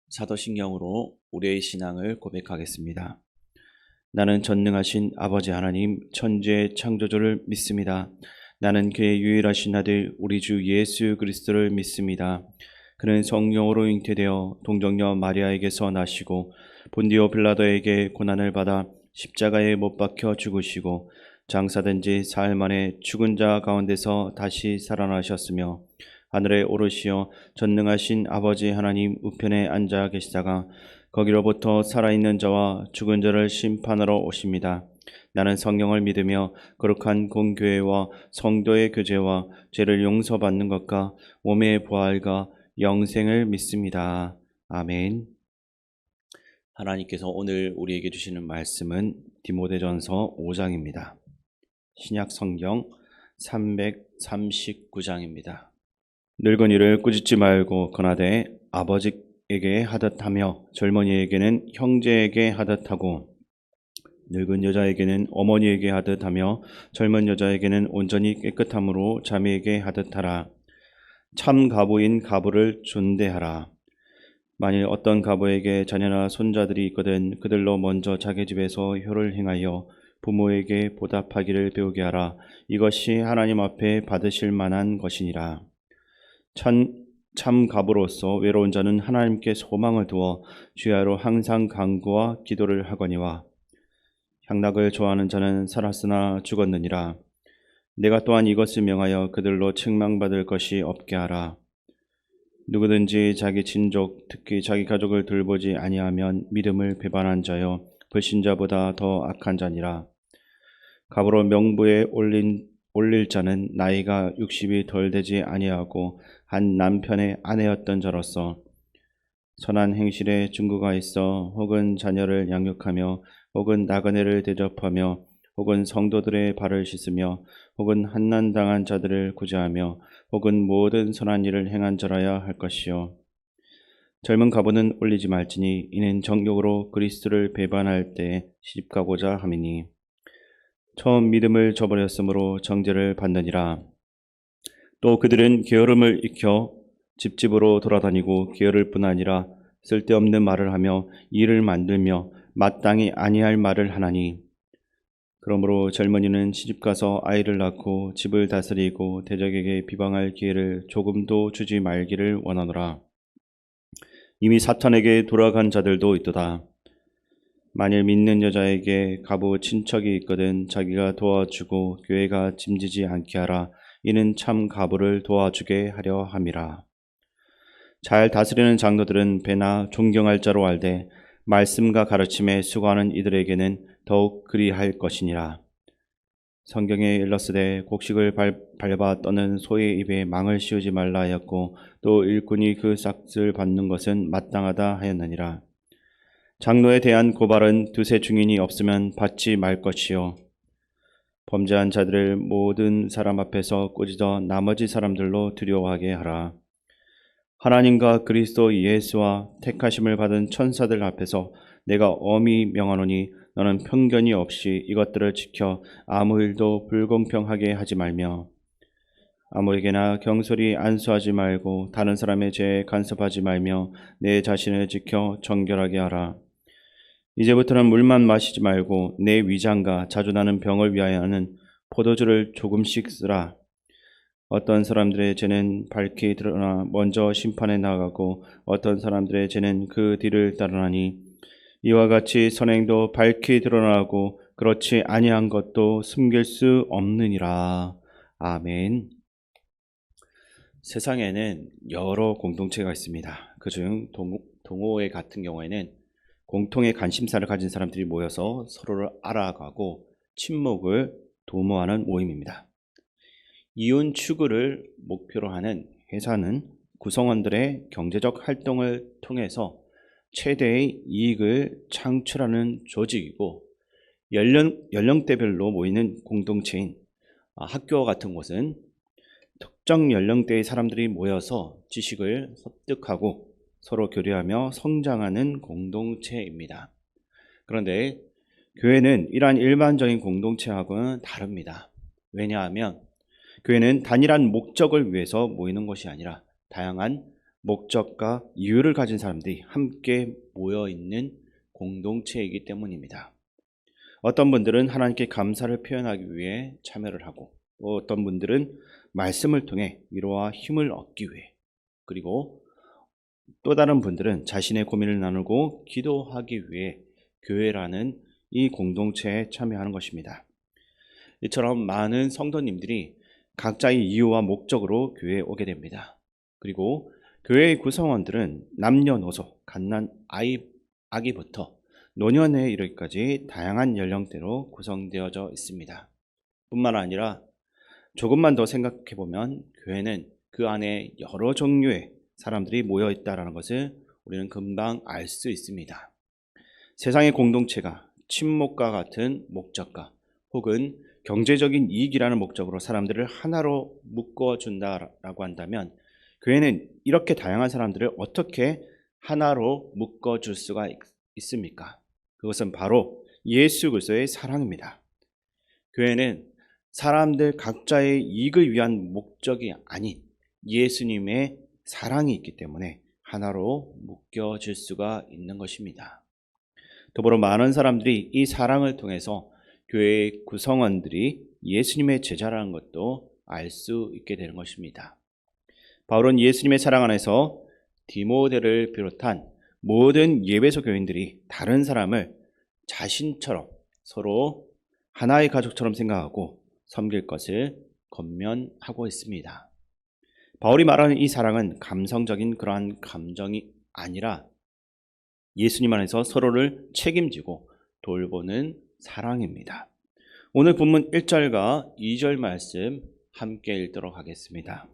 사도신경으로 우리의 신앙을 고백하겠습니다. 나는 전능하신 아버지 하나님 천지의 창조주를 믿습니다. 나는 그의 유일하신 아들 우리 주 예수 그리스도를 믿습니다. 그는 성령으로 잉태되어 동정녀 마리아에게서 나시고 본디오 빌라도에게 고난을 받아 십자가에 못 박혀 죽으시고 장사된 지 사흘 만에 죽은 자 가운데서 다시 살아나셨으며 하늘에 오르시어 전능하신 아버지 하나님 우편에 앉아 계시다가 거기로부터 살아있는 자와 죽은 자를 심판하러 오십니다. 나는 성령을 믿으며 거룩한 공교회와 성도의 교제와 죄를 용서받는 것과 몸의 부활과 영생을 믿습니다. 아멘. 하나님께서 오늘 우리에게 주시는 말씀은 디모데전서 5장입니다. 신약 성경 339장입니다. 늙은이를 꾸짖지 말고 권하되 아버지에게 하듯 하며 젊은이에게는 형제에게 하듯 하고 늙은 여자에게는 어머니에게 하듯 하며 젊은 여자에게는 온전히 깨끗함으로 자매에게 하듯 하라. 참 가부인 가부를 존대하라. 만일 어떤 가부에게 자녀나 손자들이 있거든 그들로 먼저 자기 집에서 효를 행하여 부모에게 보답하기를 배우게 하라. 이것이 하나님 앞에 받으실 만한 것이니라. 참 가부로서 외로운 자는 하나님께 소망을 두어 주야로 항상 간구와 기도를 하거니와 향락을 좋아하는 자는 살았으나 죽었느니라. 내가 또한 이것을 명하여 그들로 책망받을 것이 없게 하라. 누구든지 자기 친족 특히 자기 가족을 돌보지 아니하면 믿음을 배반한 자여 불신자보다 더 악한 자니라. 가부로 명부에 올릴 자는 나이가 60이 덜 되지 아니하고 한 남편의 아내였던 자로서 선한 행실에 중구가 있어 혹은 자녀를 양육하며 혹은 나그네를 대접하며 혹은 성도들의 발을 씻으며 혹은 한난당한 자들을 구제하며 혹은 모든 선한 일을 행한 자라야 할 것이요. 젊은 가부는 올리지 말지니 이는 정욕으로 그리스도를 배반할 때 시집가고자 함이니 처음 믿음을 저버렸으므로 정죄를 받느니라. 또 그들은 게으름을 익혀 집집으로 돌아다니고 게으를 뿐 아니라 쓸데없는 말을 하며 일을 만들며 마땅히 아니할 말을 하나니 그러므로 젊은이는 시집가서 아이를 낳고 집을 다스리고 대적에게 비방할 기회를 조금도 주지 말기를 원하노라. 이미 사탄에게 돌아간 자들도 있도다. 만일 믿는 여자에게 가부 친척이 있거든 자기가 도와주고 교회가 짐지지 않게 하라. 이는 참 가부를 도와주게 하려 함이라. 잘 다스리는 장로들은 배나 존경할 자로 알되 말씀과 가르침에 수고하는 이들에게는 더욱 그리할 것이니라. 성경에 일렀으되 곡식을 밟아 떠는 소의 입에 망을 씌우지 말라 하였고 또 일꾼이 그 싹을 받는 것은 마땅하다 하였느니라. 장로에 대한 고발은 두세 증인이 없으면 받지 말 것이요. 범죄한 자들을 모든 사람 앞에서 꾸짖어 나머지 사람들로 두려워하게 하라. 하나님과 그리스도 예수와 택하심을 받은 천사들 앞에서 내가 엄히 명하노니 너는 편견이 없이 이것들을 지켜 아무 일도 불공평하게 하지 말며 아무에게나 경솔히 안수하지 말고 다른 사람의 죄에 간섭하지 말며 내 자신을 지켜 정결하게 하라. 이제부터는 물만 마시지 말고 내 위장과 자주 나는 병을 위하여는 포도주를 조금씩 쓰라. 어떤 사람들의 죄는 밝히 드러나 먼저 심판에 나가고 어떤 사람들의 죄는 그 뒤를 따르나니 이와 같이 선행도 밝히 드러나고 그렇지 아니한 것도 숨길 수 없느니라. 아멘. 세상에는 여러 공동체가 있습니다. 그중 동호회 같은 경우에는 공통의 관심사를 가진 사람들이 모여서 서로를 알아가고 친목을 도모하는 모임입니다. 이윤 추구를 목표로 하는 회사는 구성원들의 경제적 활동을 통해서 최대의 이익을 창출하는 조직이고 연령대별로 모이는 공동체인 학교 같은 곳은 특정 연령대의 사람들이 모여서 지식을 습득하고 서로 교류하며 성장하는 공동체입니다. 그런데 교회는 이러한 일반적인 공동체하고는 다릅니다. 왜냐하면 교회는 단일한 목적을 위해서 모이는 것이 아니라 다양한 목적과 이유를 가진 사람들이 함께 모여 있는 공동체이기 때문입니다. 어떤 분들은 하나님께 감사를 표현하기 위해 참여를 하고, 또 어떤 분들은 말씀을 통해 위로와 힘을 얻기 위해, 그리고 또 다른 분들은 자신의 고민을 나누고 기도하기 위해 교회라는 이 공동체에 참여하는 것입니다. 이처럼 많은 성도님들이 각자의 이유와 목적으로 교회에 오게 됩니다. 그리고 교회의 구성원들은 남녀노소, 갓난 아기부터 노년에 이르기까지 다양한 연령대로 구성되어져 있습니다. 뿐만 아니라 조금만 더 생각해 보면 교회는 그 안에 여러 종류의 사람들이 모여 있다는 것을 우리는 금방 알 수 있습니다. 세상의 공동체가 친목과 같은 목적과 혹은 경제적인 이익이라는 목적으로 사람들을 하나로 묶어준다라고 한다면, 교회는 이렇게 다양한 사람들을 어떻게 하나로 묶어줄 수가 있습니까? 그것은 바로 예수 그리스도의 사랑입니다. 교회는 사람들 각자의 이익을 위한 목적이 아닌 예수님의 사랑이 있기 때문에 하나로 묶여질 수가 있는 것입니다. 더불어 많은 사람들이 이 사랑을 통해서 교회의 구성원들이 예수님의 제자라는 것도 알 수 있게 되는 것입니다. 바울은 예수님의 사랑 안에서 디모데를 비롯한 모든 예배소 교인들이 다른 사람을 자신처럼 서로 하나의 가족처럼 생각하고 섬길 것을 권면하고 있습니다. 바울이 말하는 이 사랑은 감성적인 그러한 감정이 아니라 예수님 안에서 서로를 책임지고 돌보는 사랑입니다. 오늘 본문 1절과 2절 말씀 함께 읽도록 하겠습니다.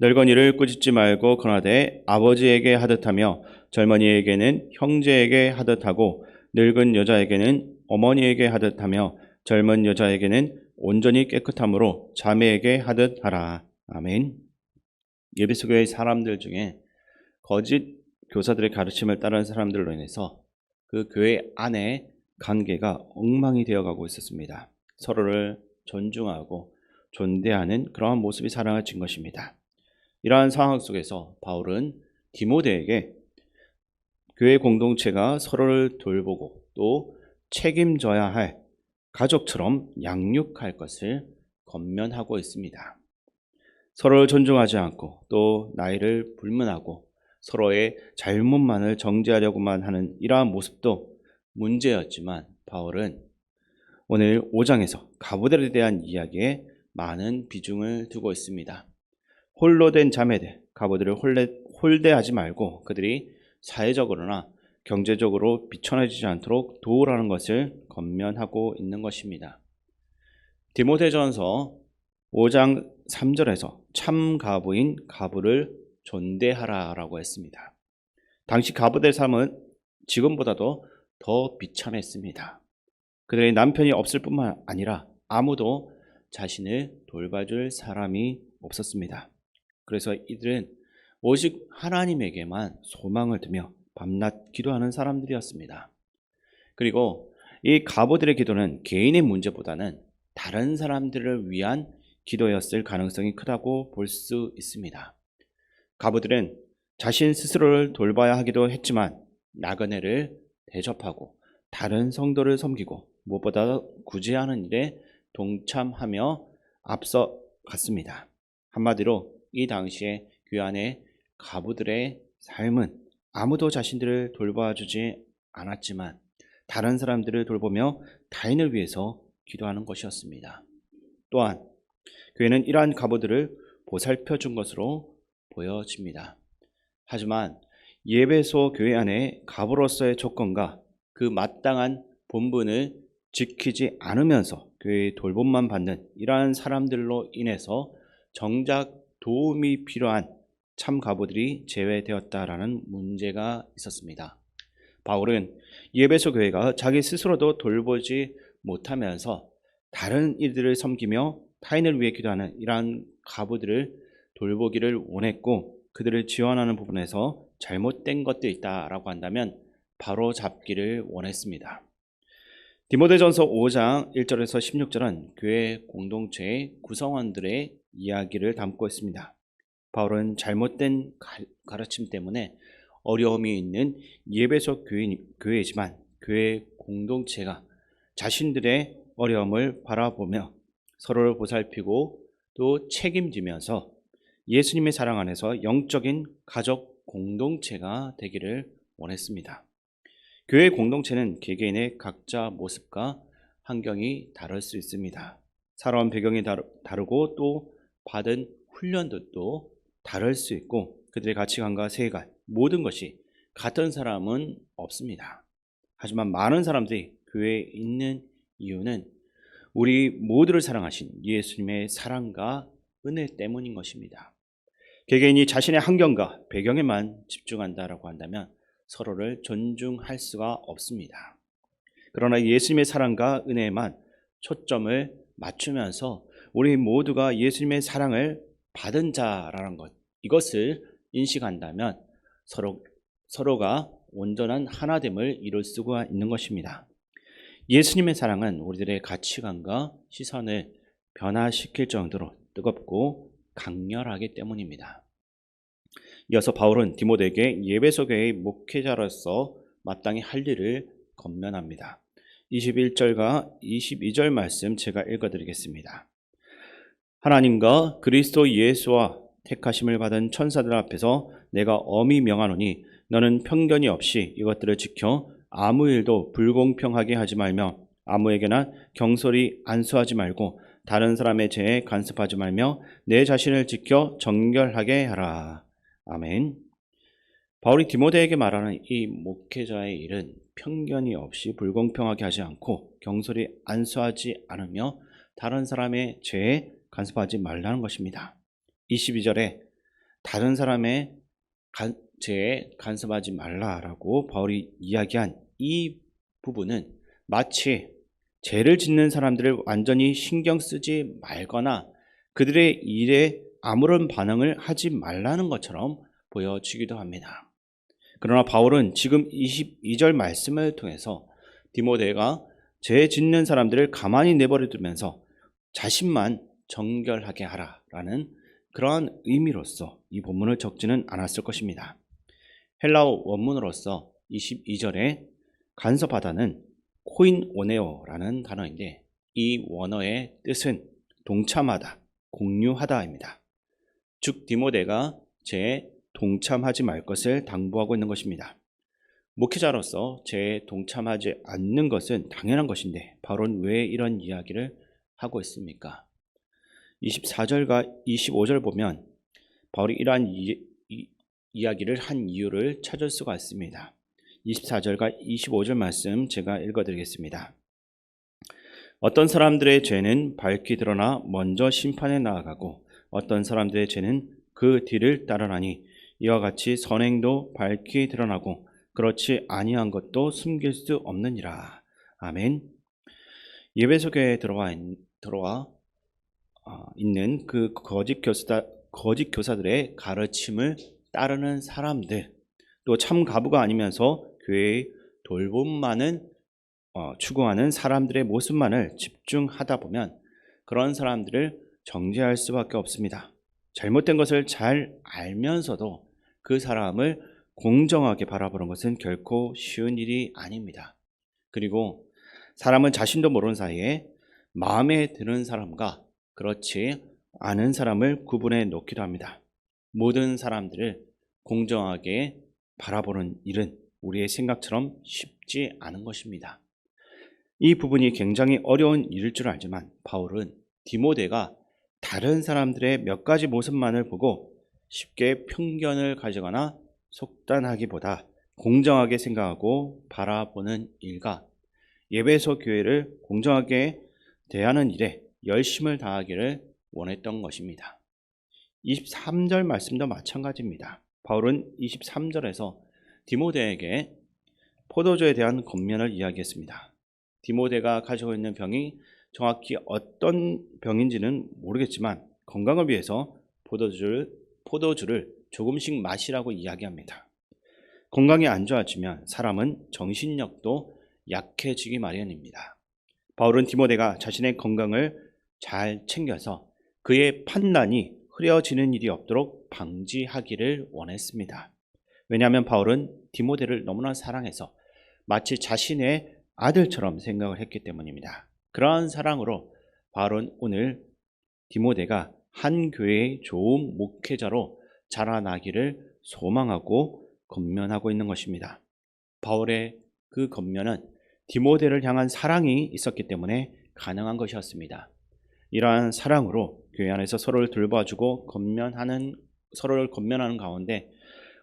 늙은이를 꾸짖지 말고 권하되 아버지에게 하듯하며 젊은이에게는 형제에게 하듯하고 늙은 여자에게는 어머니에게 하듯하며 젊은 여자에게는 온전히 깨끗함으로 자매에게 하듯하라. 아멘. 예배소 교회의 사람들 중에 거짓 교사들의 가르침을 따르는 사람들로 인해서 그 교회 안에 관계가 엉망이 되어가고 있었습니다. 서로를 존중하고 존대하는 그러한 모습이 사랑을 진 것입니다. 이러한 상황 속에서 바울은 디모데에게 교회 공동체가 서로를 돌보고 또 책임져야 할 가족처럼 양육할 것을 권면하고 있습니다. 서로를 존중하지 않고 또 나이를 불문하고 서로의 잘못만을 정죄하려고만 하는 이러한 모습도 문제였지만, 바울은 오늘 5장에서 가부들에 대한 이야기에 많은 비중을 두고 있습니다. 홀로 된 자매들, 가부들을 홀대하지 말고 그들이 사회적으로나 경제적으로 비천해지지 않도록 도우라는 것을 권면하고 있는 것입니다. 디모데전서 5장 3절에서 참 가부인 가부를 존대하라라고 했습니다. 당시 가부들의 삶은 지금보다도 더 비참했습니다. 그들의 남편이 없을 뿐만 아니라 아무도 자신을 돌봐줄 사람이 없었습니다. 그래서 이들은 오직 하나님에게만 소망을 두며 밤낮 기도하는 사람들이었습니다. 그리고 이 가부들의 기도는 개인의 문제보다는 다른 사람들을 위한 기도였을 가능성이 크다고 볼 수 있습니다. 가부들은 자신 스스로를 돌봐야 하기도 했지만 나그네를 대접하고 다른 성도를 섬기고 무엇보다 구제하는 일에 동참하며 앞서 갔습니다. 한마디로 이 당시에 교회 안에 가부들의 삶은 아무도 자신들을 돌봐주지 않았지만 다른 사람들을 돌보며 타인을 위해서 기도하는 것이었습니다. 또한 교회는 이러한 가부들을 보살펴 준 것으로 보여집니다. 하지만 예배소 교회 안에 가부로서의 조건과 그 마땅한 본분을 지키지 않으면서 교회의 돌봄만 받는 이러한 사람들로 인해서 정작 도움이 필요한 참 가부들이 제외되었다라는 문제가 있었습니다. 바울은 예배소 교회가 자기 스스로도 돌보지 못하면서 다른 이들을 섬기며 타인을 위해 기도하는 이러한 가부들을 돌보기를 원했고, 그들을 지원하는 부분에서 잘못된 것들이 있다라고 한다면 바로 잡기를 원했습니다. 디모데전서 5장 1절에서 16절은 교회 공동체의 구성원들의 이야기를 담고 있습니다. 바울은 잘못된 가르침 때문에 어려움이 있는 예배소 교회이지만 교회 공동체가 자신들의 어려움을 바라보며 서로를 보살피고 또 책임지면서 예수님의 사랑 안에서 영적인 가족 공동체가 되기를 원했습니다. 교회 공동체는 개개인의 각자 모습과 환경이 다를 수 있습니다. 살아온 배경이 다르고 또 받은 훈련도 다를 수 있고 그들의 가치관과 세계관 모든 것이 같은 사람은 없습니다. 하지만 많은 사람들이 교회에 있는 이유는 우리 모두를 사랑하신 예수님의 사랑과 은혜 때문인 것입니다. 개개인이 자신의 환경과 배경에만 집중한다라고 한다면 서로를 존중할 수가 없습니다. 그러나 예수님의 사랑과 은혜에만 초점을 맞추면서 우리 모두가 예수님의 사랑을 받은 자라는 것, 이것을 인식한다면 서로가 온전한 하나됨을 이룰 수가 있는 것입니다. 예수님의 사랑은 우리들의 가치관과 시선을 변화시킬 정도로 뜨겁고 강렬하기 때문입니다. 이어서 바울은 디모데에게 예배소 교회의 목회자로서 마땅히 할 일을 권면합니다. 21절과 22절 말씀 제가 읽어드리겠습니다. 하나님과 그리스도 예수와 택하심을 받은 천사들 앞에서 내가 엄히 명하노니 너는 편견이 없이 이것들을 지켜 아무 일도 불공평하게 하지 말며 아무에게나 경솔히 안수하지 말고 다른 사람의 죄에 간섭하지 말며 내 자신을 지켜 정결하게 하라. 아멘. 바울이 디모데에게 말하는 이 목회자의 일은 편견이 없이 불공평하게 하지 않고 경솔히 안수하지 않으며 다른 사람의 죄에 간섭하지 말라는 것입니다. 22절에 다른 사람의 죄에 간섭하지 말라라고 바울이 이야기한 이 부분은 마치 죄를 짓는 사람들을 완전히 신경 쓰지 말거나 그들의 일에 아무런 반응을 하지 말라는 것처럼 보여지기도 합니다. 그러나 바울은 지금 22절 말씀을 통해서 디모데가 죄 짓는 사람들을 가만히 내버려 두면서 자신만 정결하게 하라라는 그러한 의미로서 이 본문을 적지는 않았을 것입니다. 헬라어 원문으로서 22절에 간섭하다는 코인오네오라는 단어인데 이 원어의 뜻은 동참하다, 공유하다입니다. 즉 디모데가 죄에 동참하지 말 것을 당부하고 있는 것입니다. 목회자로서 죄에 동참하지 않는 것은 당연한 것인데 바울은 왜 이런 이야기를 하고 있습니까? 24절과 25절 보면 바울이 이러한 이야기를 한 이유를 찾을 수가 있습니다. 24절과 25절 말씀 제가 읽어드리겠습니다. 어떤 사람들의 죄는 밝히 드러나 먼저 심판에 나아가고 어떤 사람들의 죄는 그 뒤를 따르나니 이와 같이 선행도 밝히 드러나고 그렇지 아니한 것도 숨길 수 없느니라. 아멘. 예배소 교회에 들어와 있는 그 거짓 교사들의 가르침을 따르는 사람들, 또 참 가부가 아니면서 교회의 돌봄만은 추구하는 사람들의 모습만을 집중하다 보면 그런 사람들을 정죄할 수밖에 없습니다. 잘못된 것을 잘 알면서도 그 사람을 공정하게 바라보는 것은 결코 쉬운 일이 아닙니다. 그리고 사람은 자신도 모르는 사이에 마음에 드는 사람과 그렇지 않은 사람을 구분해 놓기도 합니다. 모든 사람들을 공정하게 바라보는 일은 우리의 생각처럼 쉽지 않은 것입니다. 이 부분이 굉장히 어려운 일일 줄 알지만 바울은 디모데가 다른 사람들의 몇 가지 모습만을 보고 쉽게 편견을 가지거나 속단하기보다 공정하게 생각하고 바라보는 일과 예배소 교회를 공정하게 대하는 일에 열심을 다하기를 원했던 것입니다. 23절 말씀도 마찬가지입니다. 바울은 23절에서 디모데에게 포도주에 대한 권면을 이야기했습니다. 디모데가 가지고 있는 병이 정확히 어떤 병인지는 모르겠지만 건강을 위해서 포도주를 조금씩 마시라고 이야기합니다. 건강이 안 좋아지면 사람은 정신력도 약해지기 마련입니다. 바울은 디모데가 자신의 건강을 잘 챙겨서 그의 판단이 흐려지는 일이 없도록 방지하기를 원했습니다. 왜냐하면 바울은 디모데를 너무나 사랑해서 마치 자신의 아들처럼 생각을 했기 때문입니다. 그러한 사랑으로 바울은 오늘 디모데가 한 교회의 좋은 목회자로 자라나기를 소망하고 권면하고 있는 것입니다. 바울의 그 권면은 디모데를 향한 사랑이 있었기 때문에 가능한 것이었습니다. 이러한 사랑으로 교회 안에서 서로를 돌봐주고 서로를 권면하는 가운데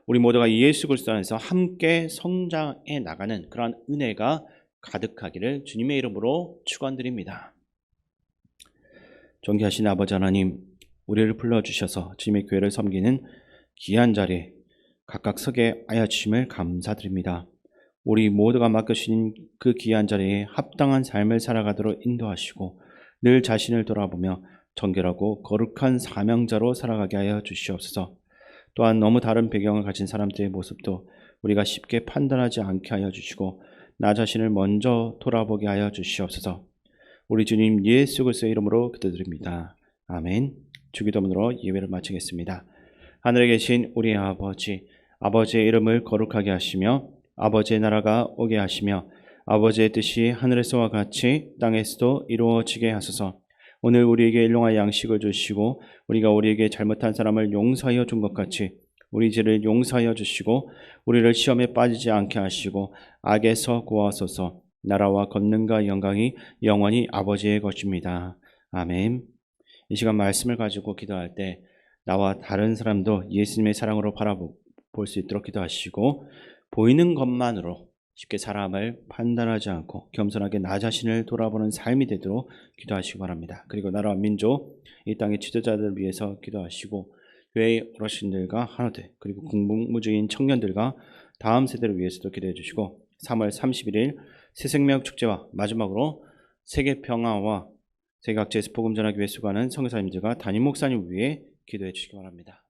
우리 모두가 예수 그리스도 안에서 함께 성장해 나가는 그러한 은혜가 가득하기를 주님의 이름으로 축원드립니다. 존귀하신 아버지 하나님, 우리를 불러주셔서 주님의 교회를 섬기는 귀한 자리에 각각 서게 하여 주심을 감사드립니다. 우리 모두가 맡겨주신 그 귀한 자리에 합당한 삶을 살아가도록 인도하시고 늘 자신을 돌아보며 정결하고 거룩한 사명자로 살아가게 하여 주시옵소서. 또한 너무 다른 배경을 가진 사람들의 모습도 우리가 쉽게 판단하지 않게 하여 주시고 나 자신을 먼저 돌아보게 하여 주시옵소서. 우리 주님 예수 그리스도의 이름으로 기도드립니다. 아멘. 주기도문으로 예배를 마치겠습니다. 하늘에 계신 우리 아버지, 아버지의 이름을 거룩하게 하시며 아버지의 나라가 오게 하시며 아버지의 뜻이 하늘에서와 같이 땅에서도 이루어지게 하소서. 오늘 우리에게 일용할 양식을 주시고 우리가 우리에게 잘못한 사람을 용서하여 준 것 같이 우리 죄를 용서하여 주시고 우리를 시험에 빠지지 않게 하시고 악에서 구하소서. 나라와 권능과 영광이 영원히 아버지의 것입니다. 아멘. 이 시간 말씀을 가지고 기도할 때 나와 다른 사람도 예수님의 사랑으로 바라볼 수 있도록 기도하시고 보이는 것만으로 쉽게 사람을 판단하지 않고 겸손하게 나 자신을 돌아보는 삶이 되도록 기도하시기 바랍니다. 그리고 나라와 민족, 이 땅의 지도자들을 위해서 기도하시고 교회의 어르신들과 하나들, 그리고 공무주인 청년들과 다음 세대를 위해서도 기도해 주시고 3월 31일 새생명 축제와 마지막으로 세계 평화와 세계 각지에서 복음 전하기 위해 수고하는 선교사님들과 담임 목사님 위해 기도해 주시기 바랍니다.